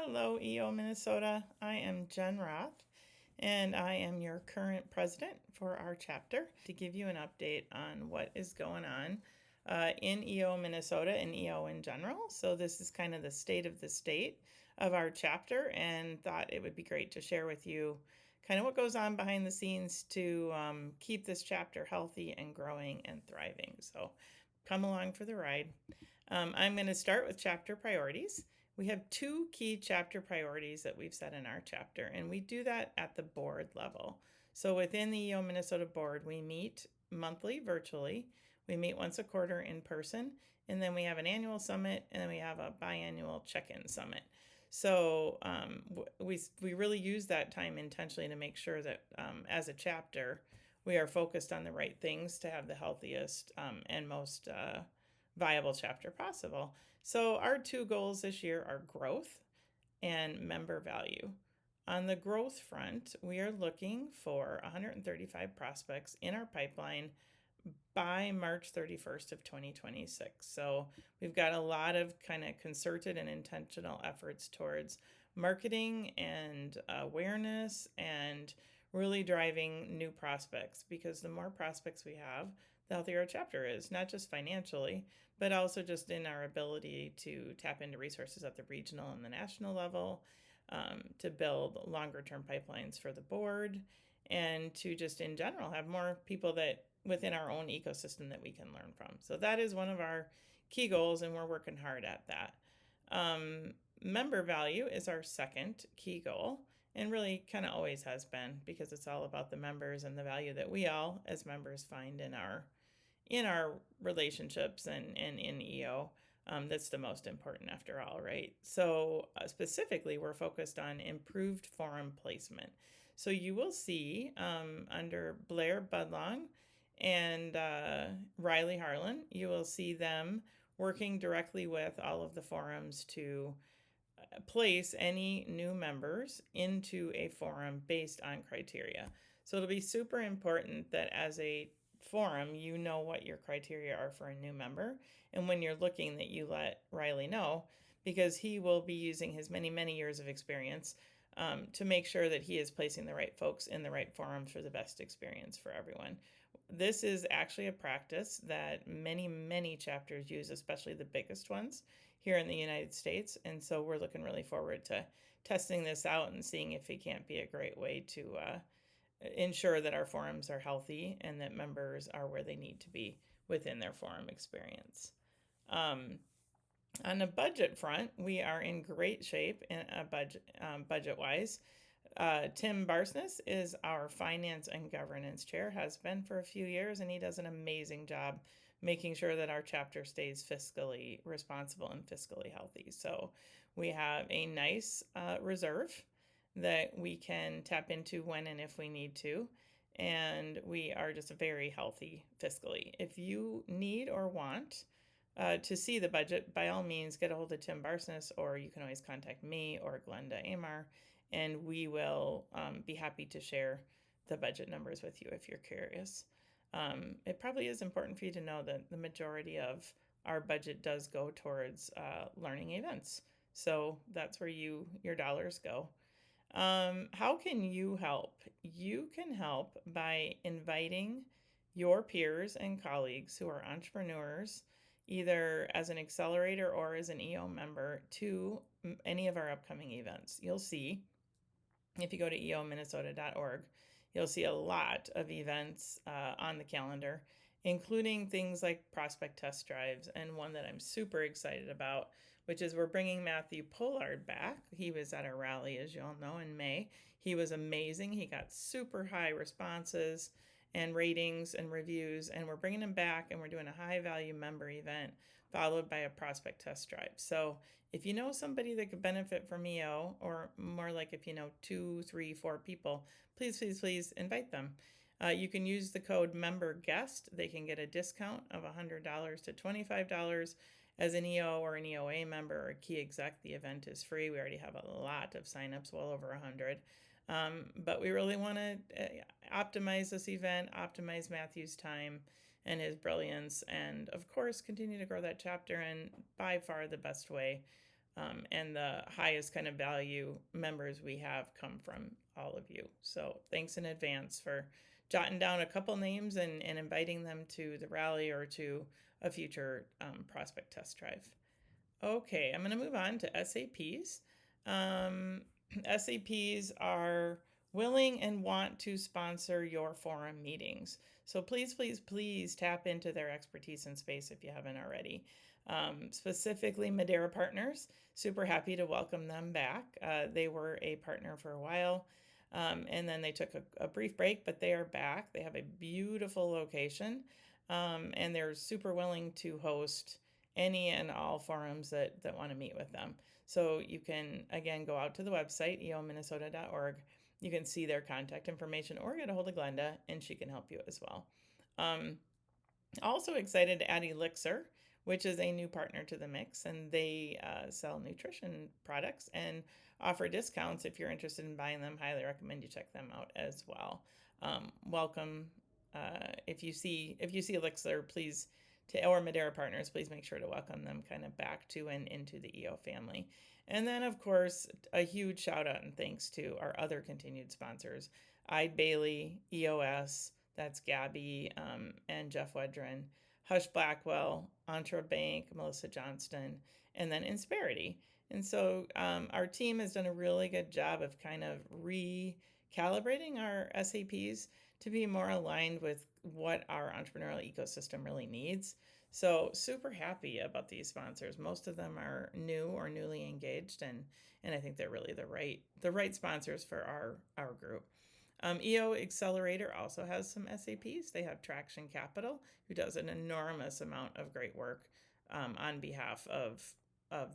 Hello, EO Minnesota. I am Jen Roth, and I am your current president for our chapter to give you an update on what is going on in EO Minnesota and EO in general. So, this is kind of the state of the state of our chapter, and thought it would be great to share with you kind of what goes on behind the scenes to keep this chapter healthy and growing and thriving. So, come along for the ride. I'm going to start with chapter priorities. We have two key chapter priorities that we've set in our chapter, and we do that at the board level. So within the EO Minnesota board, we meet monthly virtually, we meet once a quarter in person, and then we have an annual summit, and then we have a biannual check-in summit. So we really use that time intentionally to make sure that as a chapter, we are focused on the right things to have the healthiest and most viable chapter possible. So our two goals this year are growth and member value. On the growth front, we are looking for 135 prospects in our pipeline by March 31st of 2026. So we've got a lot of kind of concerted and intentional efforts towards marketing and awareness and really driving new prospects, because the more prospects we have, the healthier our chapter is, not just financially, but also just in our ability to tap into resources at the regional and the national level, to build longer term pipelines for the board, and to just in general have more people that within our own ecosystem that we can learn from. So that is one of our key goals, and we're working hard at that. Member value is our second key goal, and really kind of always has been, because it's all about the members and the value that we all as members find in our relationships and in EO. That's the most important after all, right? So specifically, we're focused on improved forum placement. So you will see under Blair Budlong and Riley Harlan, you will see them working directly with all of the forums to place any new members into a forum based on criteria. So it'll be super important that as a forum, you know what your criteria are for a new member. And when you're looking, that you let Riley know, because he will be using his many, many years of experience to make sure that he is placing the right folks in the right forums for the best experience for everyone. This is actually a practice that many, many chapters use, especially the biggest ones here in the United States. And so we're looking really forward to testing this out and seeing if it can't be a great way to ensure that our forums are healthy and that members are where they need to be within their forum experience. On the budget front, we are in great shape in budget-wise. Tim Barsness is our finance and governance chair, has been for a few years, and he does an amazing job making sure that our chapter stays fiscally responsible and fiscally healthy. So we have a nice reserve that we can tap into when and if we need to. And we are just very healthy fiscally. If you need or want to see the budget, by all means, get a hold of Tim Barsness, or you can always contact me or Glenda Amar, and we will be happy to share the budget numbers with you if you're curious. It probably is important for you to know that the majority of our budget does go towards learning events. So that's where your dollars go. How can you help? You can help by inviting your peers and colleagues who are entrepreneurs, either as an Accelerator or as an EO member, to any of our upcoming events. You'll see, if you go to eominnesota.org, you'll see a lot of events on the calendar, including things like prospect test drives, and one that I'm super excited about, which is we're bringing Matthew Pollard back. He was at our rally, as you all know, in May. He was amazing. He got super high responses and ratings and reviews, and we're bringing him back, and we're doing a high value member event followed by a prospect test drive. So if you know somebody that could benefit from EO, or more like if you know 2, 3, 4 people, please, please, please invite them. You can use the code MEMBERGUEST. They can get a discount of $100 to $25 as an EO or an EOA member or a key exec. The event is free. We already have a lot of signups, well over 100. But we really want to optimize this event, optimize Matthew's time and his brilliance, and of course, continue to grow that chapter. And by far the best way And the highest kind of value members we have come from all of you. So thanks in advance for jotting down a couple names and inviting them to the rally or to a future prospect test drive. Okay, I'm going to move on to SAPs. SAPs are willing and want to sponsor your forum meetings. So please, please, please tap into their expertise in space if you haven't already. Specifically, Madeira Partners, super happy to welcome them back. They were a partner for a while. And then they took a brief break, but they are back. They have a beautiful location, and they're super willing to host any and all forums that want to meet with them. So you can, again, go out to the website, eominnesota.org. You can see their contact information or get a hold of Glenda, and she can help you as well. Also excited to add Elixir, which is a new partner to the mix, and they sell nutrition products and offer discounts if you're interested in buying them. Highly recommend you check them out as well. Welcome. If you see Elixir, please, or Madeira Partners, please make sure to welcome them kind of back to and into the EO family. And then, of course, a huge shout out and thanks to our other continued sponsors, Eide Bailey, EOS, that's Gabby and Jeff Wedren, Hush Blackwell, Entra Bank, Melissa Johnston, and then Insperity. And so our team has done a really good job of kind of recalibrating our SAPs to be more aligned with what our entrepreneurial ecosystem really needs. So super happy about these sponsors. Most of them are new or newly engaged, and I think they're really the right sponsors for our group. EO Accelerator also has some SAPs. They have Traction Capital, who does an enormous amount of great work on behalf of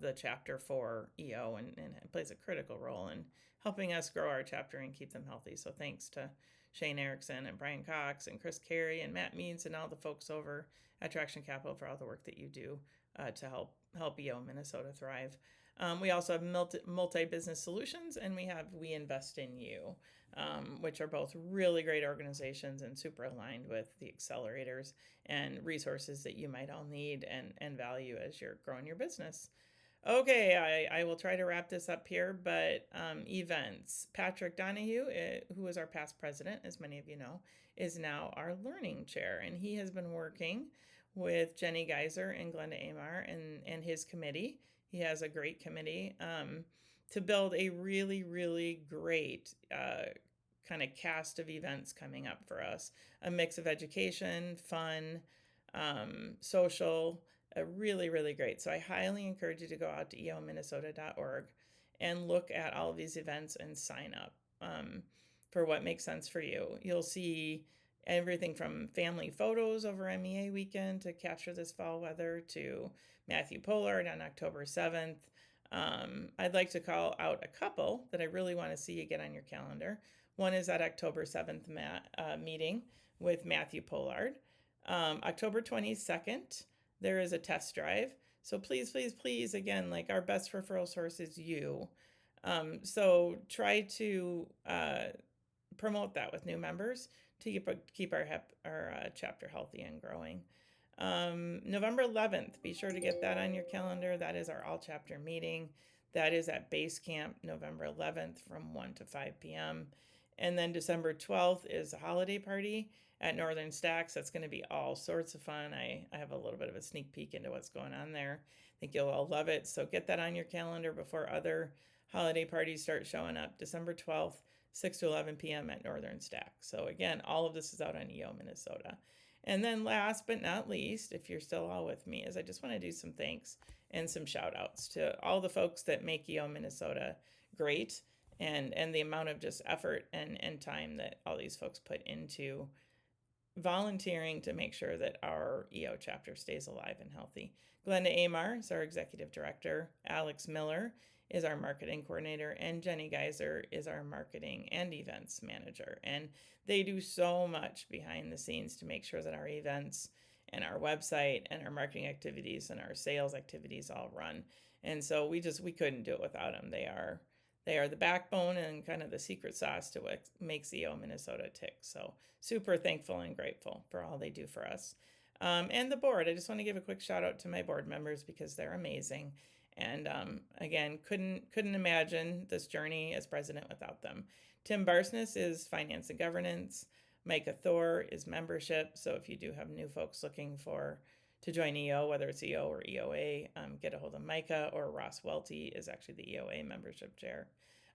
the chapter for EO and plays a critical role in helping us grow our chapter and keep them healthy. So thanks to Shane Erickson and Brian Cox and Chris Carey and Matt Means and all the folks over at Traction Capital for all the work that you do to help EO Minnesota thrive. We also have multi-business solutions, and we have We Invest in You, which are both really great organizations and super aligned with the accelerators and resources that you might all need and value as you're growing your business. Okay, I will try to wrap this up here, but events. Patrick Donahue, who was our past president, as many of you know, is now our learning chair, and he has been working with Jenny Geyser and Glenda Amar and his committee. He has a great committee to build a really, really great kind of cast of events coming up for us. A mix of education, fun, social, really, really great. So I highly encourage you to go out to eominnesota.org and look at all of these events and sign up for what makes sense for you. You'll see everything from family photos over MEA weekend to capture this fall weather to Matthew Pollard on October 7th. I'd like to call out a couple that I really want to see you get on your calendar. One is that October 7th meeting with Matthew Pollard. October 22nd, there is a test drive. So please, please, please, again, like our best referral source is you. So try to promote that with new members to keep our chapter healthy and growing. November 11th, be sure to get that on your calendar. That is our all chapter meeting. That is at Base Camp, November 11th from 1 to 5 p.m. And then December 12th is a holiday party at Northern Stacks. That's going to be all sorts of fun. I have a little bit of a sneak peek into what's going on there. I think you'll all love it. So get that on your calendar before other holiday parties start showing up. December 12th, 6 to 11 p.m. at Northern Stacks. So again, all of this is out on EO Minnesota. And then last but not least, if you're still all with me, is I just want to do some thanks and some shout outs to all the folks that make EO Minnesota great and the amount of just effort and time that all these folks put into volunteering to make sure that our EO chapter stays alive and healthy. Glenda Amar is our executive director. Alex Miller is our marketing coordinator, and Jenny Geyser is our marketing and events manager. And they do so much behind the scenes to make sure that our events and our website and our marketing activities and our sales activities all run. And so we couldn't do it without them. They are the backbone and kind of the secret sauce to what makes EO Minnesota tick. So super thankful and grateful for all they do for us. And the board, I just want to give a quick shout out to my board members because they're amazing. And again, couldn't imagine this journey as president without them. Tim Barsness is finance and governance. Micah Thor is membership. So if you do have new folks looking to join EO, whether it's EO or EOA, get a hold of Micah, or Ross Welty is actually the EOA membership chair.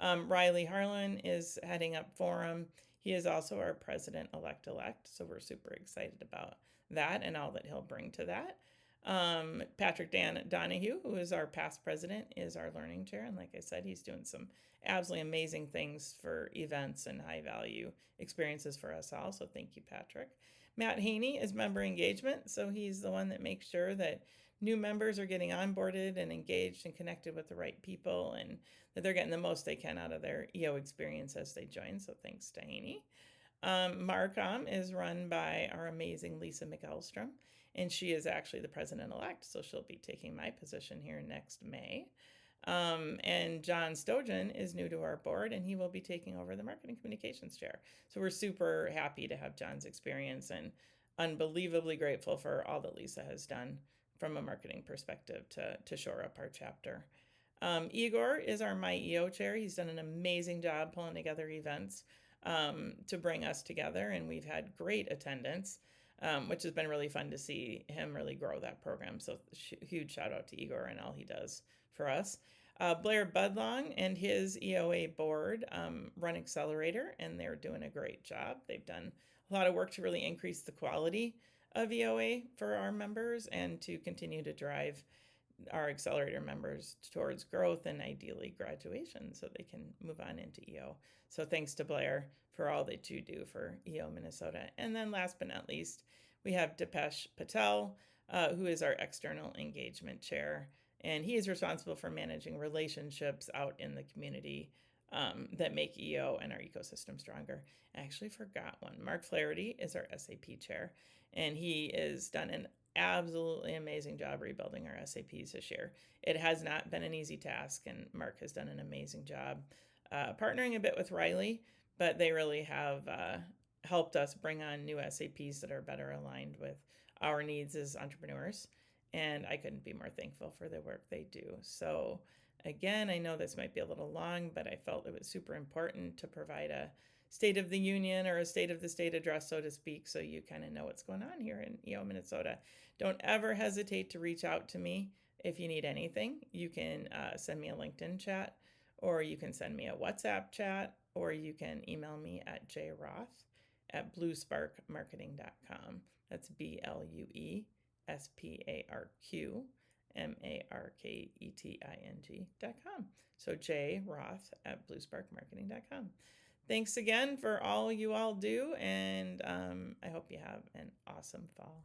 Riley Harlan is heading up Forum. He is also our president-elect, so we're super excited about that and all that he'll bring to that. Patrick Donahue, who is our past president, is our learning chair. And like I said, he's doing some absolutely amazing things for events and high value experiences for us all. So thank you, Patrick. Matt Haney is member engagement. So he's the one that makes sure that new members are getting onboarded and engaged and connected with the right people, and that they're getting the most they can out of their EO experience as they join. So thanks to Haney. Marcom is run by our amazing Lisa McElstrom, and she is actually the president-elect, so she'll be taking my position here next May. And John Stojan is new to our board, and he will be taking over the marketing communications chair. So we're super happy to have John's experience, and unbelievably grateful for all that Lisa has done from a marketing perspective to shore up our chapter. Igor is our My EO chair. He's done an amazing job pulling together events to bring us together, and we've had great attendance, which has been really fun to see him really grow that program. So huge shout out to Igor and all he does for us. Blair Budlong and his EOA board run Accelerator, and they're doing a great job. They've done a lot of work to really increase the quality of EOA for our members and to continue to drive our Accelerator members towards growth and ideally graduation so they can move on into EO. So thanks to Blair for all that you do for EO Minnesota. And then last but not least, we have Dipesh Patel, who is our external engagement chair. And he is responsible for managing relationships out in the community that make EO and our ecosystem stronger. I actually forgot one. Mark Flaherty is our SAP chair, and he has done an absolutely amazing job rebuilding our SAPs this year. It has not been an easy task, and Mark has done an amazing job partnering a bit with Riley, but they really have helped us bring on new SAPs that are better aligned with our needs as entrepreneurs. And I couldn't be more thankful for the work they do. So again, I know this might be a little long, but I felt it was super important to provide a State of the Union or a State of the State address, so to speak, so you kind of know what's going on here in EO, Minnesota. Don't ever hesitate to reach out to me if you need anything. You can send me a LinkedIn chat, or you can send me a WhatsApp chat, or you can email me at jroth@bluesparkmarketing.com. That's BLUESPARQMARKETING.com. So jroth@bluesparkmarketing.com. Thanks again for all you all do, and I hope you have an awesome fall.